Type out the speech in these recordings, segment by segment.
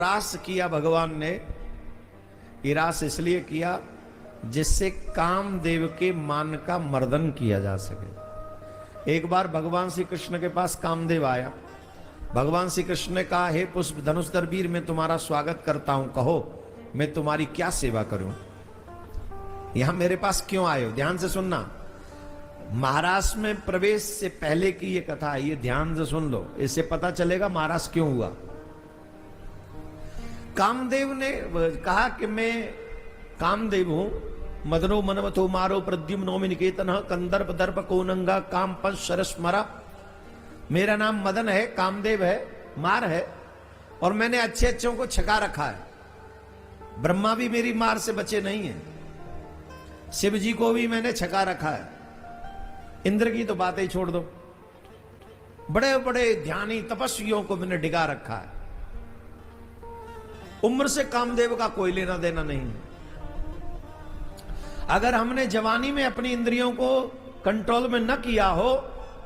रास किया भगवान ने। ये रास इसलिए किया जिससे कामदेव के मान का मर्दन किया जा सके। एक बार भगवान श्री कृष्ण के पास कामदेव आया। भगवान श्री कृष्ण ने कहा, हे पुष्प धनुषधर वीर, मैं तुम्हारा स्वागत करता हूं, कहो मैं तुम्हारी क्या सेवा करूं, यहां मेरे पास क्यों आए हो। ध्यान से सुनना, महाराष्ट्र में प्रवेश से पहले की ये कथा है, ये ध्यान से सुन लो, इससे पता चलेगा महाराष्ट्र क्यों हुआ। कामदेव ने कहा कि मैं कामदेव हूं, मदनो मनमथो मारो प्रद्युम्नो निकेतन कंदर्प दर्प कोनंगा काम पंच सरस्मरा। मेरा नाम मदन है, कामदेव है, मार है, और मैंने अच्छे अच्छों को छका रखा है। ब्रह्मा भी मेरी मार से बचे नहीं है, शिव जी को भी मैंने छका रखा है। इंद्र की तो बातें ही छोड़ दो, बड़े बड़े ध्यानी तपस्वियों को मैंने डिगा रखा है। उम्र से कामदेव का कोई लेना देना नहीं। अगर हमने जवानी में अपनी इंद्रियों को कंट्रोल में न किया हो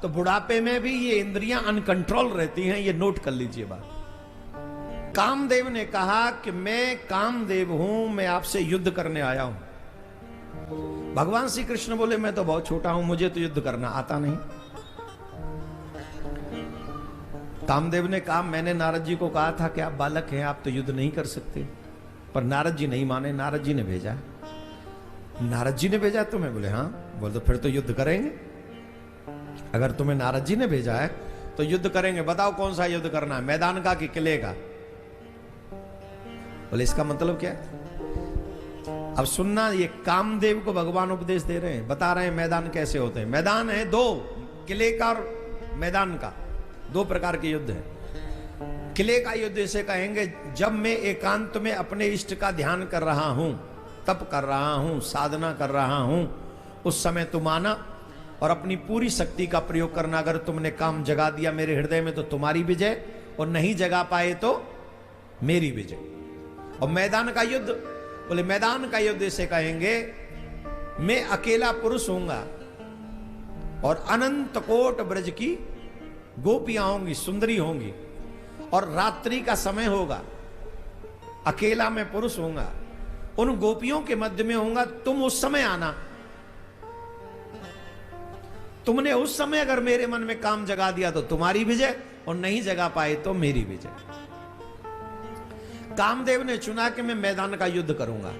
तो बुढ़ापे में भी ये इंद्रियां अनकंट्रोल रहती हैं, ये नोट कर लीजिए बात। कामदेव ने कहा कि मैं कामदेव हूं, मैं आपसे युद्ध करने आया हूं। भगवान श्री कृष्ण बोले, मैं तो बहुत छोटा हूं, मुझे तो युद्ध करना आता नहीं। कामदेव ने कहा, मैंने नारद जी को कहा था कि आप बालक हैं, आप तो युद्ध नहीं कर सकते, पर नारद जी नहीं माने, नारद जी ने भेजा। नारद जी ने भेजा तुम्हें? बोले हाँ। बोल तो फिर तो युद्ध करेंगे, अगर तुम्हें नारद जी ने भेजा है तो युद्ध करेंगे। बताओ कौन सा युद्ध करना है, मैदान का कि किले का? बोले इसका मतलब क्या है? अब सुनना, ये कामदेव को भगवान उपदेश दे रहे हैं, बता रहे हैं मैदान कैसे होते हैं। मैदान है दो, किले का और मैदान का, दो प्रकार के युद्ध है। किले का युद्ध इसे कहेंगे जब मैं एकांत में अपने इष्ट का ध्यान कर रहा हूं, तप कर रहा हूं, साधना कर रहा हूं, उस समय तुम आना और अपनी पूरी शक्ति का प्रयोग करना। अगर तुमने काम जगा दिया मेरे हृदय में तो तुम्हारी विजय, और नहीं जगा पाए तो मेरी विजय। और मैदान का युद्ध, बोले मैदान का युद्ध इसे कहेंगे मैं अकेला पुरुष होऊंगा और अनंत कोट ब्रज की गोपियां होंगी, सुंदरी होंगी, और रात्रि का समय होगा, अकेला मैं पुरुष होऊंगा, उन गोपियों के मध्य में होऊंगा। तुम उस समय आना, तुमने उस समय अगर मेरे मन में काम जगा दिया तो तुम्हारी विजय, और नहीं जगा पाए तो मेरी विजय। कामदेव ने चुना कि मैं मैदान का युद्ध करूंगा।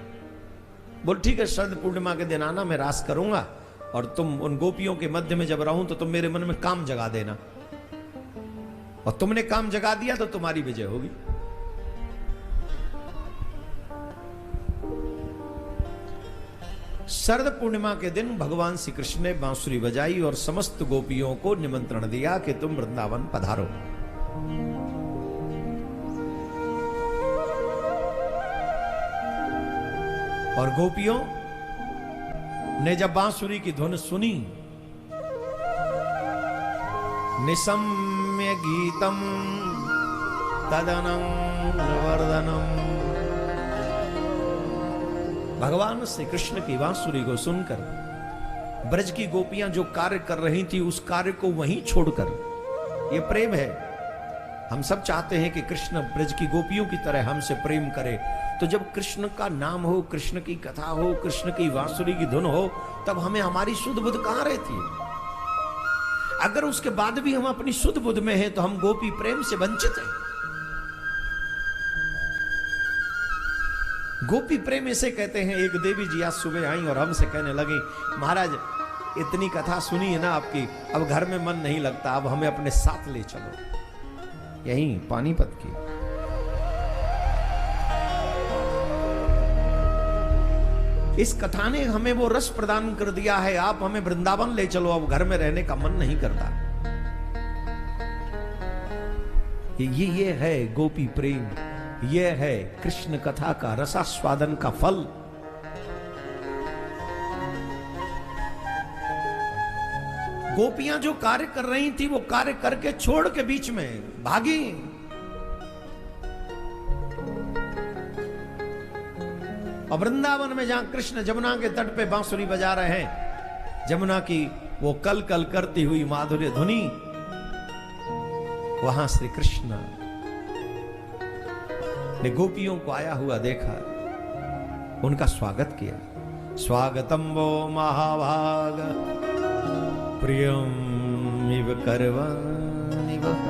बोल ठीक है, शरद पूर्णिमा के दिन आना, मैं रास करूंगा, और तुम उन गोपियों के मध्य में जब रहूं तो तुम मेरे मन में काम जगा देना, और तुमने काम जगा दिया तो तुम्हारी विजय होगी। शरद पूर्णिमा के दिन भगवान श्री कृष्ण ने बांसुरी बजाई और समस्त गोपियों को निमंत्रण दिया कि तुम वृंदावन पधारो। और गोपियों ने जब बांसुरी की धुन सुनी, निशम्य गीतम तदनं वर्धनम, भगवान श्री कृष्ण की बांसुरी को सुनकर ब्रज की गोपियां जो कार्य कर रही थी उस कार्य को वहीं छोड़कर, ये प्रेम है। हम सब चाहते हैं कि कृष्ण ब्रज की गोपियों की तरह हमसे प्रेम करे। तो जब कृष्ण का नाम हो, कृष्ण की कथा हो, कृष्ण की बांसुरी की धुन हो, तब हमें हमारी शुद्ध बुद्ध कहां रहती है? अगर उसके बाद भी हम अपनी शुद्ध बुद्ध में हैं तो हम गोपी प्रेम से वंचित हैं। गोपी प्रेम इसे कहते हैं। एक देवी जी आज सुबह आई और हमसे कहने लगी, महाराज इतनी कथा सुनी है ना आपकी, अब घर में मन नहीं लगता, अब हमें अपने साथ ले चलो। यहीं पानीपत की इस कथा ने हमें वो रस प्रदान कर दिया है, आप हमें वृंदावन ले चलो, अब घर में रहने का मन नहीं करता। ये है गोपी प्रेम, ये है कृष्ण कथा का रसास्वादन का फल। गोपियां जो कार्य कर रही थी वो कार्य करके छोड़ के बीच में भागी। और वृंदावन में जहां कृष्ण जमुना के तट पे बांसुरी बजा रहे हैं, जमुना की वो कल कल करती हुई माधुर्य धुनी, वहां श्री कृष्ण ने गोपियों को आया हुआ देखा, उनका स्वागत किया। स्वागतम वो महाभाग प्रियम इव करवाणि वः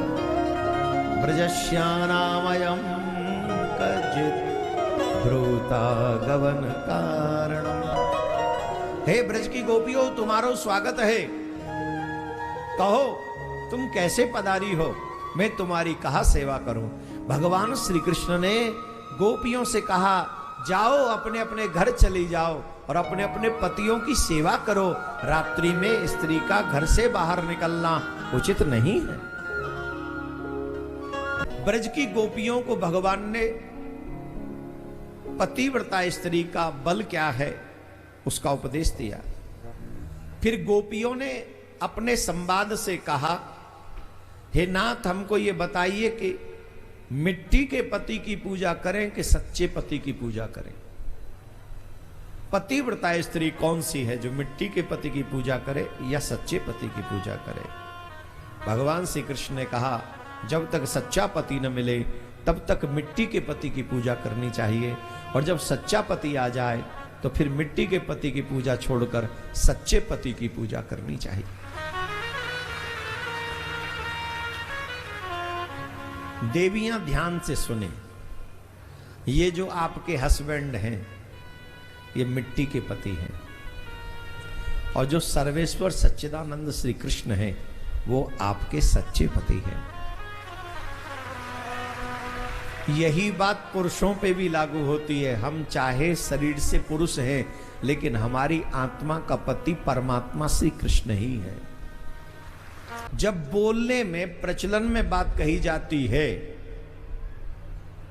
ब्रजस्यानामयं कचित् ब्रूता गवन कारणम। हे ब्रज की गोपियों, तुम्हारो स्वागत है। कहो तुम कैसे पधारी हो, मैं तुम्हारी कहा सेवा करूं। भगवान श्री कृष्ण ने गोपियों से कहा, जाओ अपने अपने घर चली जाओ और अपने अपने पतियों की सेवा करो। रात्रि में स्त्री का घर से बाहर निकलना उचित नहीं है। ब्रज की गोपियों को भगवान ने पतिव्रता स्त्री का बल क्या है उसका उपदेश दिया। फिर गोपियों ने अपने संवाद से कहा, हे नाथ, हमको ये बताइए कि मिट्टी के पति की पूजा करें कि सच्चे पति की पूजा करें। पतिव्रता स्त्री कौन सी है जो मिट्टी के पति की पूजा करे या सच्चे पति की पूजा करे? भगवान श्री कृष्ण ने कहा, जब तक सच्चा पति न मिले तब तक मिट्टी के पति की पूजा करनी चाहिए, और जब सच्चा पति आ जाए तो फिर मिट्टी के पति की पूजा छोड़कर सच्चे पति की पूजा करनी चाहिए। देवियां ध्यान से सुने, ये जो आपके हस्बैंड हैं ये मिट्टी के पति हैं, और जो सर्वेश्वर सच्चिदानंद श्री कृष्ण हैं वो आपके सच्चे पति हैं। यही बात पुरुषों पे भी लागू होती है। हम चाहे शरीर से पुरुष हैं लेकिन हमारी आत्मा का पति परमात्मा श्री कृष्ण ही है। जब बोलने में प्रचलन में बात कही जाती है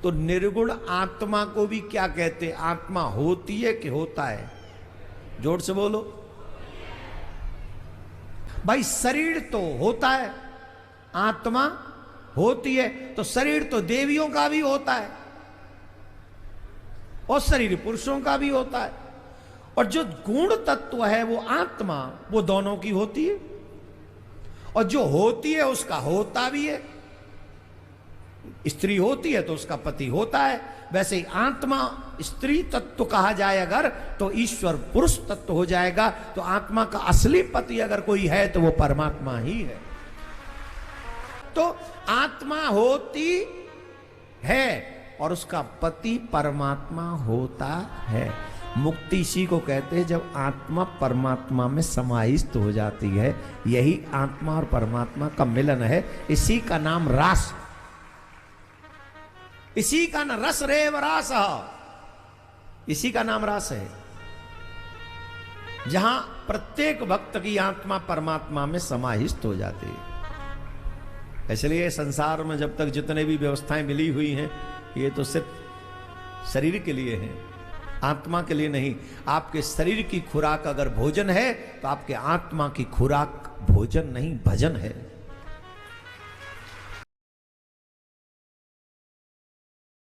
तो निर्गुण आत्मा को भी क्या कहते? आत्मा होती है कि होता है? जोर से बोलो भाई। शरीर तो होता है, आत्मा होती है, तो शरीर तो देवियों का भी होता है और शरीर पुरुषों का भी होता है, और जो गुण तत्व है वो आत्मा, वो दोनों की होती है, और जो होती है उसका होता भी है। स्त्री होती है तो उसका पति होता है, वैसे ही आत्मा स्त्री तत्व कहा जाए अगर तो ईश्वर पुरुष तत्व हो जाएगा। तो आत्मा का असली पति अगर कोई है तो वो परमात्मा ही है। तो आत्मा होती है और उसका पति परमात्मा होता है। मुक्ति इसी को कहते हैं जब आत्मा परमात्मा में समाहित हो जाती है। यही आत्मा और परमात्मा का मिलन है। इसी का नाम रास, इसी का नाम रस रेव रास, इसी का नाम रास है, जहां प्रत्येक भक्त की आत्मा परमात्मा में समाहित हो जाती है। इसलिए संसार में जब तक जितने भी व्यवस्थाएं मिली हुई हैं ये तो सिर्फ शरीर के लिए हैं, आत्मा के लिए नहीं। आपके शरीर की खुराक अगर भोजन है तो आपके आत्मा की खुराक भोजन नहीं भजन है।